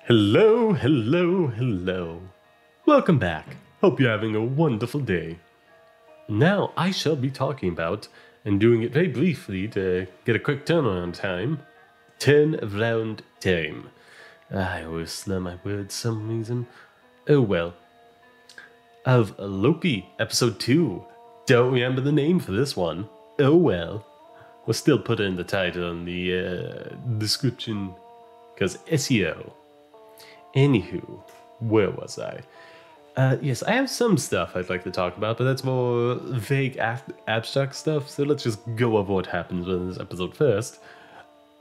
Hello, hello, hello. Welcome back. Hope you're having a wonderful day. Now I shall be talking about, and doing it very briefly to get a quick turnaround time, turnaround time. I always slur my words for some reason. Oh well. Of Loki, episode 2. Don't remember the name for this one. Oh well. We'll still put it in the title and the description, because SEO. Anywho, where was I? Yes, I have some stuff I'd like to talk about, but that's more vague, abstract stuff, so let's just go over what happens in this episode first.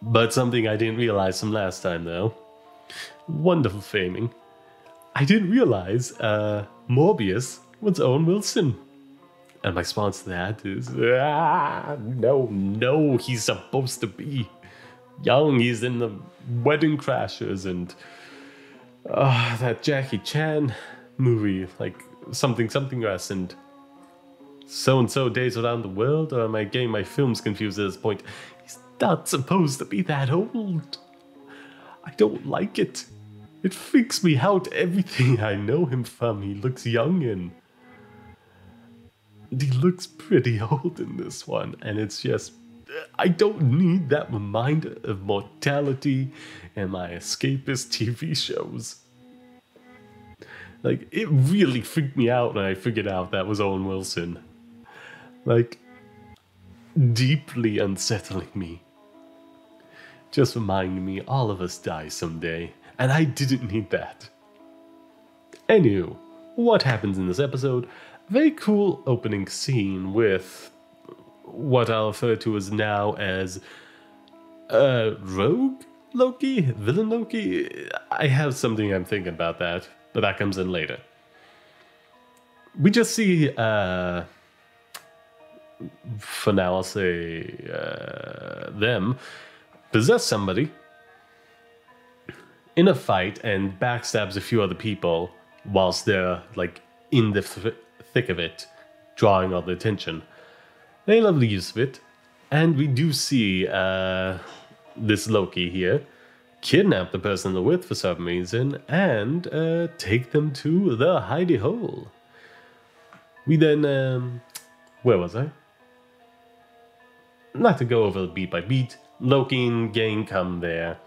But something I didn't realize from last time, though. Wonderful framing. I didn't realize Morbius was Owen Wilson. And my response to that is, no, he's supposed to be young. He's in the Wedding Crashers and that Jackie Chan movie, like something Rest and so Days Around the World. Or am I getting my films confused at this point? He's not supposed to be that old. I don't like it. It freaks me out. Everything I know him from, he looks young in. He looks pretty old in this one, and it's just, I don't need that reminder of mortality and my escapist TV shows. Like, it really freaked me out when I figured out that was Owen Wilson. Like, deeply unsettling me. Just reminding me all of us die someday, and I didn't need that. Anywho, what happens in this episode? Very cool opening scene with what I'll refer to as now as rogue Loki? Villain Loki? I have something I'm thinking about that, but that comes in later. We just see, for now I'll say them, possess somebody in a fight and backstabs a few other people whilst they're like in the thick of it, drawing all the attention. They love the use of it, and we do see this Loki here kidnap the person they're with for some reason and take them to the hidey hole. We then, where was I? Not to go over beat by beat, Loki and gang come there.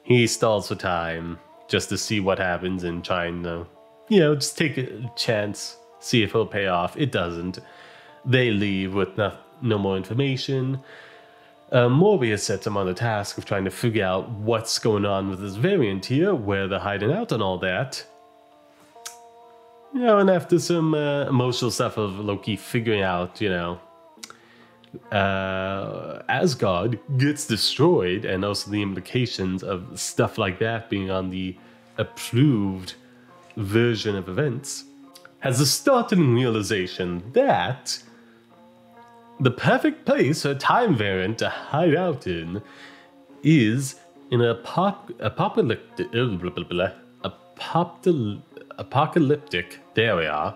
He stalls for time just to see what happens and try and, just take a chance, see if it'll pay off. It doesn't. They leave with no more information. Morbius sets him on the task of trying to figure out what's going on with this variant here, where they're hiding out and all that. And after some emotional stuff of Loki figuring out, Asgard gets destroyed, and also the implications of stuff like that being on the approved version of events, has a startling realization that the perfect place for a time variant to hide out in is in an apocalyptic, there we are,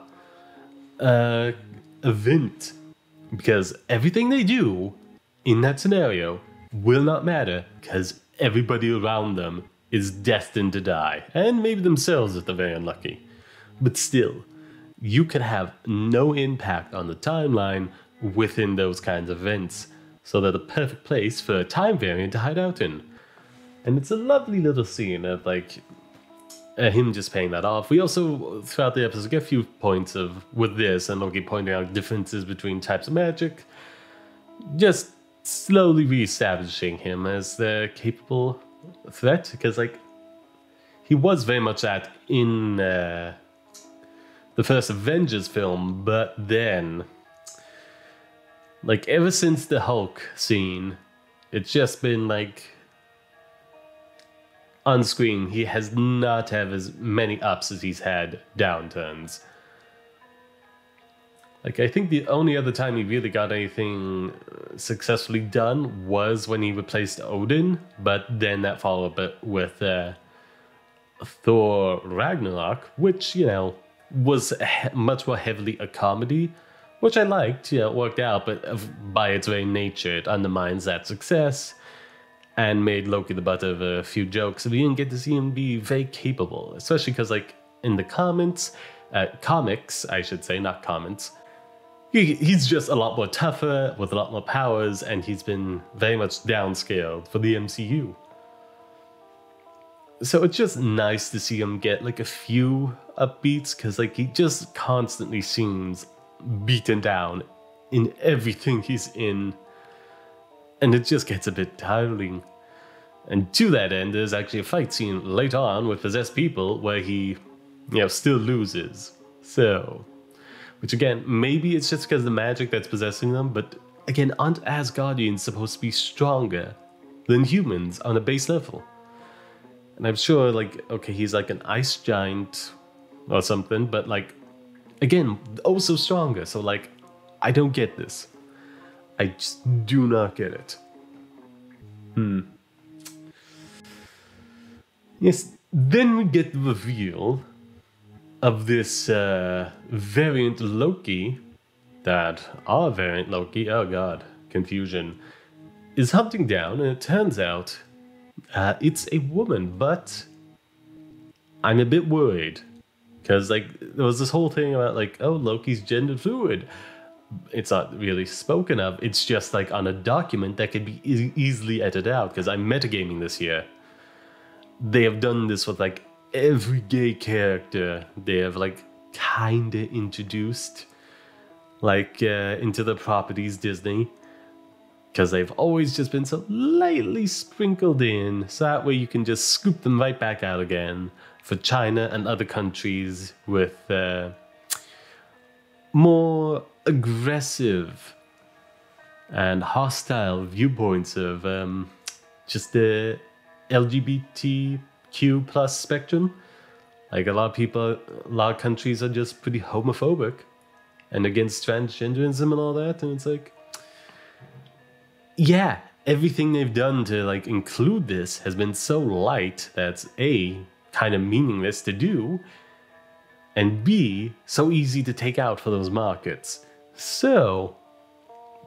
event. Because everything they do in that scenario will not matter, because everybody around them is destined to die. And maybe themselves if they're very unlucky. But still, you could have no impact on the timeline within those kinds of events, so they're the perfect place for a time variant to hide out in. And it's a lovely little scene of him just paying that off. We also, throughout the episode, get a few points with this, and Loki pointing out differences between types of magic, just slowly reestablishing him as the capable threat, because he was very much that in the first Avengers film, but then ever since the Hulk scene, it's just been on screen, he has not had as many ups as he's had downturns. I think the only other time he really got anything successfully done was when he replaced Odin, but then that followed up with Thor Ragnarok, which, was much more heavily a comedy, which I liked. It worked out, but by its very nature, it undermines that success. and made Loki the butt of a few jokes. We didn't get to see him be very capable, especially because, like, in the comics, I should say, not comments, he's just a lot more tougher, with a lot more powers, and he's been very much downscaled for the MCU. So it's just nice to see him get, like, a few upbeats, because, like, he just constantly seems beaten down in everything he's in. And it just gets a bit tiring. And to that end, there's actually a fight scene later on with possessed people where he, still loses. So, which again, maybe it's just because of the magic that's possessing them, but again, aren't Asgardians supposed to be stronger than humans on a base level? And I'm sure, like, okay, he's like an ice giant or something, but like, again, also stronger. So like, I don't get this. I just do not get it. Yes, then we get the reveal of this variant Loki, that our variant Loki, oh god, confusion, is hunting down, and it turns out it's a woman, but I'm a bit worried. Because, like, there was this whole thing about, like, oh, Loki's gender fluid. It's not really spoken of. It's just, like, on a document that could be easily edited out, because I'm metagaming this year. They have done this with, like, every gay character they have, like, kinda introduced, like, into the properties Disney. Because they've always just been so lightly sprinkled in, so that way you can just scoop them right back out again for China and other countries with more aggressive and hostile viewpoints of just the LGBTQ plus spectrum. Like, a lot of countries are just pretty homophobic and against transgenderism and all that, and it's like, yeah, everything they've done to, like, include this has been so light that's A, kind of meaningless to do, and B, so easy to take out for those markets. So,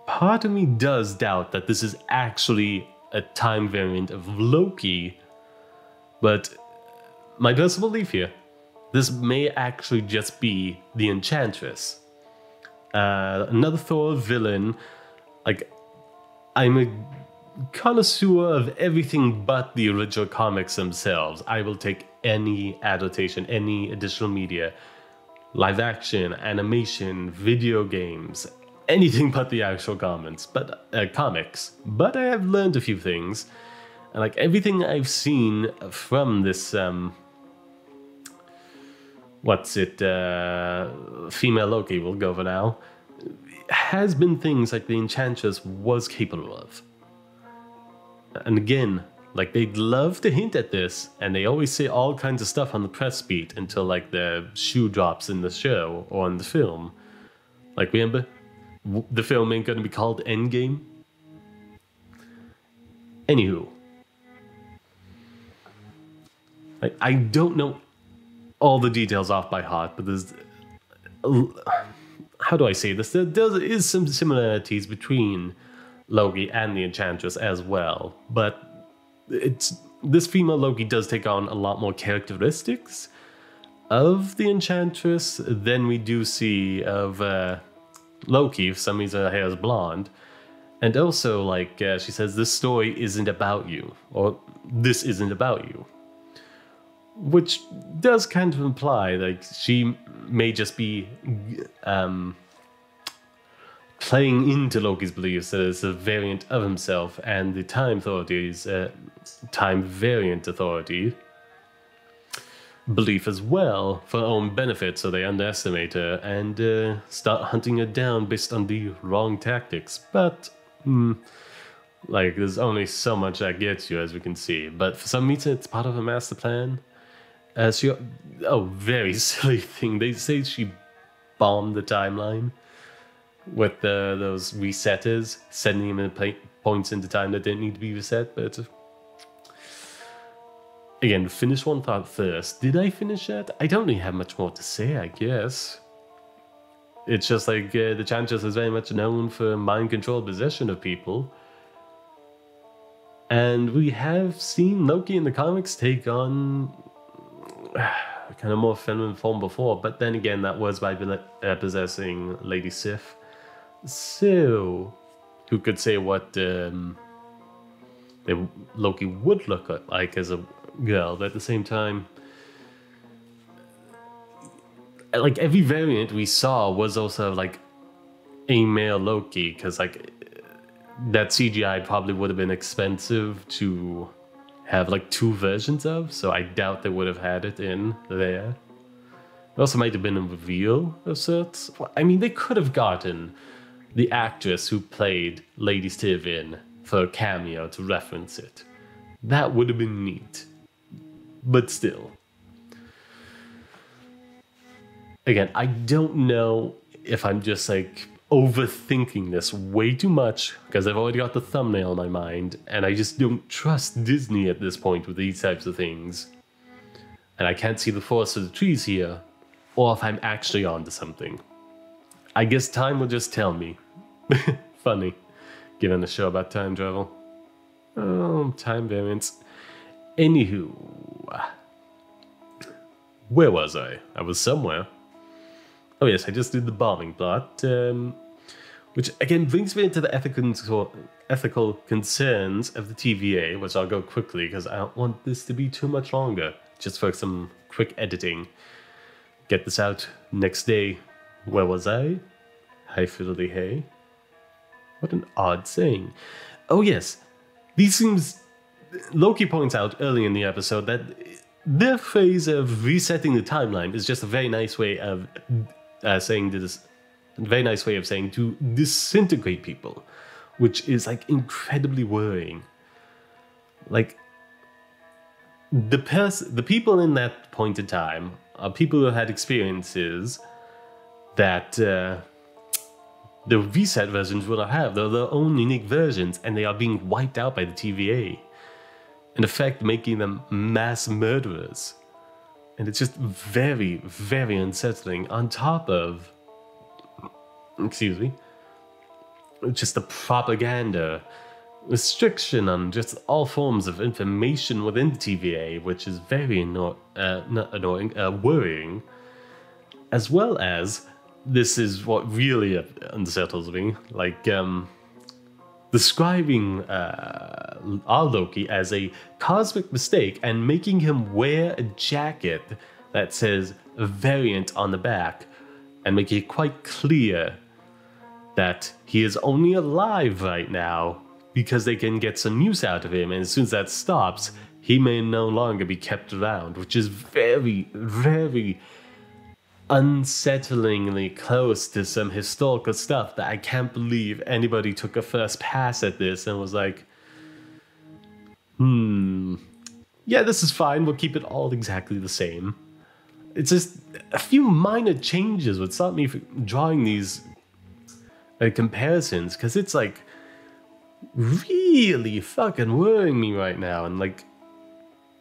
part of me does doubt that this is actually a time variant of Loki, but my personal belief here, this may actually just be the Enchantress. Another Thor villain. Like, I'm a connoisseur of everything but the original comics themselves. I will take any adaptation, any additional media, live action, animation, video games, anything but the actual comics. But But I have learned a few things, and like everything I've seen from this, female Loki, we'll go for now, has been things like the Enchantress was capable of. And again, like, they'd love to hint at this, and they always say all kinds of stuff on the press beat until, like, the shoe drops in the show or in the film. Like, remember, the film ain't gonna be called Endgame? Anywho. I don't know all the details off by heart, but there's... How do I say this? There is some similarities between Loki and the Enchantress as well, but this female Loki does take on a lot more characteristics of the Enchantress than we do see of Loki. For some reason her hair is blonde, and also, like, she says, this story isn't about you, or this isn't about you, which does kind of imply, like, she may just be playing into Loki's beliefs that it's a variant of himself, and the Time Authority's Time Variant Authority belief as well, for their own benefit, so they underestimate her and start hunting her down based on the wrong tactics. But, like, there's only so much that gets you, as we can see. But for some reason, it's part of a master plan. Very silly thing. They say she bombed the timeline with those resetters, sending them in points into time that didn't need to be reset. But again, finish one thought first. Did I finish that? I don't really have much more to say, I guess. It's just like the Enchantress is very much known for mind control possession of people. And we have seen Loki in the comics take on kind of more feminine form before, but then again, that was by possessing Lady Sif. So, who could say what Loki would look like as a girl? But at the same time, like every variant we saw was also like a male Loki, because like that CGI probably would have been expensive to have like 2 versions of, so I doubt they would have had it in there. It also might have been a reveal of sorts. I mean, they could have gotten the actress who played Lady Sif in for a cameo to reference it. That would have been neat. But still. Again, I don't know if I'm just like overthinking this way too much, because I've already got the thumbnail in my mind, and I just don't trust Disney at this point with these types of things. And I can't see the forest for the trees here, or if I'm actually onto something. I guess time will just tell me. Funny, given a show about time travel. Oh, time variance. Anywho, where was I? I was somewhere. Oh yes, I just did the bombing plot, which again brings me into the ethical concerns of the TVA, which I'll go quickly because I don't want this to be too much longer, just for some quick editing. Get this out next day. Where was I? Hi fiddly hey. What an odd saying. Oh yes, these things, Loki points out early in the episode that their phrase of resetting the timeline is just a very nice way of saying to disintegrate people, which is like incredibly worrying. Like the people in that point in time are people who had experiences that the reset versions will not have. They're their own unique versions, and they are being wiped out by the TVA. In effect, making them mass murderers. And it's just very, very unsettling. On top of, just the propaganda, restriction on just all forms of information within the TVA, which is very worrying. As well as, this is what really unsettles me, like describing our Loki as a cosmic mistake and making him wear a jacket that says variant on the back, and making it quite clear that he is only alive right now because they can get some use out of him, and as soon as that stops, he may no longer be kept around, which is very, very unsettlingly close to some historical stuff that I can't believe anybody took a first pass at this and was like, yeah, this is fine, we'll keep it all exactly the same. It's just a few minor changes would stop me from drawing these comparisons, because it's like really fucking worrying me right now. And like,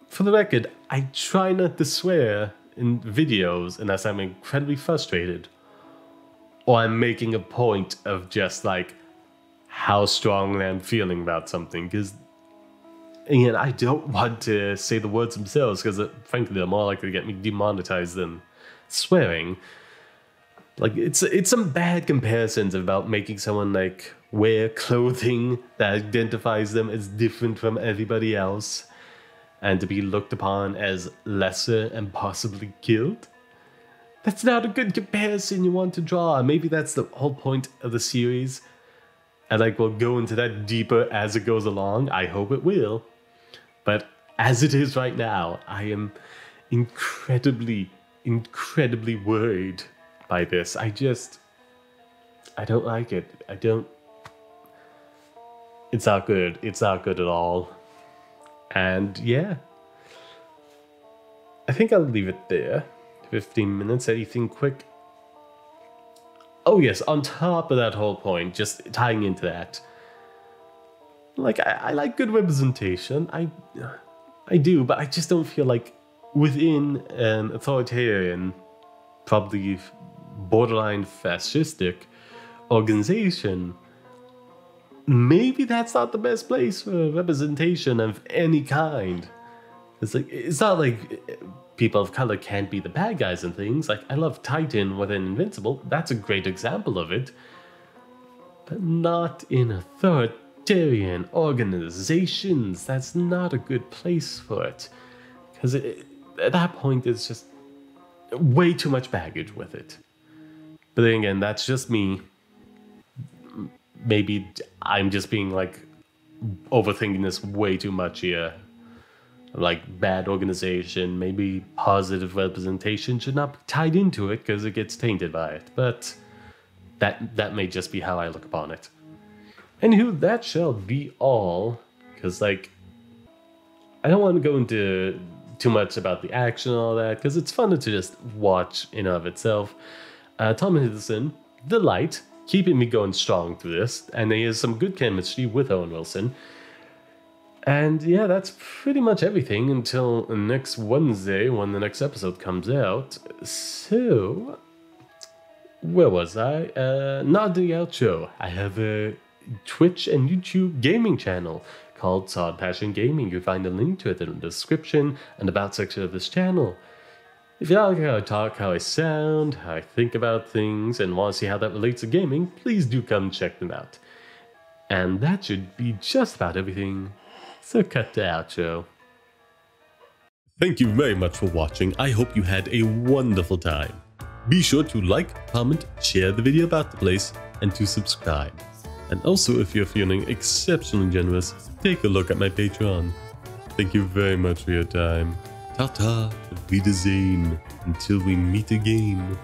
for the record, I try not to swear in videos unless I'm incredibly frustrated, or I'm making a point of just like how strongly I'm feeling about something, because again, I don't want to say the words themselves, because frankly they're more likely to get me demonetized than swearing. Like, it's some bad comparisons about making someone like wear clothing that identifies them as different from everybody else, and to be looked upon as lesser and possibly killed. That's not a good comparison you want to draw. Maybe that's the whole point of the series. And like, we'll go into that deeper as it goes along. I hope it will. But as it is right now, I am incredibly, incredibly worried by this. I don't like it. It's not good. It's not good at all. And yeah, I think I'll leave it there. 15 minutes, anything quick? Oh yes, on top of that whole point, just tying into that, like, I like good representation. I do, but I just don't feel like within an authoritarian, probably borderline fascistic organization, maybe that's not the best place for representation of any kind. It's not like people of color can't be the bad guys and things. Like, I love Titan within Invincible. That's a great example of it. But not in authoritarian organizations. That's not a good place for it. Because at that point, it's just way too much baggage with it. But then again, that's just me. Maybe I'm just being like overthinking this way too much here. Like, bad organization, maybe positive representation should not be tied into it because it gets tainted by it. But that may just be how I look upon it. Anywho, that shall be all. Because, like, I don't want to go into too much about the action and all that, because it's fun to just watch in and of itself. Tom Hiddleston, the light, keeping me going strong through this, and he has some good chemistry with Owen Wilson. And yeah, that's pretty much everything until next Wednesday when the next episode comes out. So, where was I? Not the outro. I have a Twitch and YouTube gaming channel called Sod Passion Gaming. You'll find a link to it in the description and about section of this channel. If you like how I talk, how I sound, how I think about things, and want to see how that relates to gaming, please do come check them out. And that should be just about everything. So cut the outro. Thank you very much for watching. I hope you had a wonderful time. Be sure to like, comment, share the video about the place, and to subscribe. And also, if you're feeling exceptionally generous, take a look at my Patreon. Thank you very much for your time. Ta-ta, Wiedersehen, until we meet again.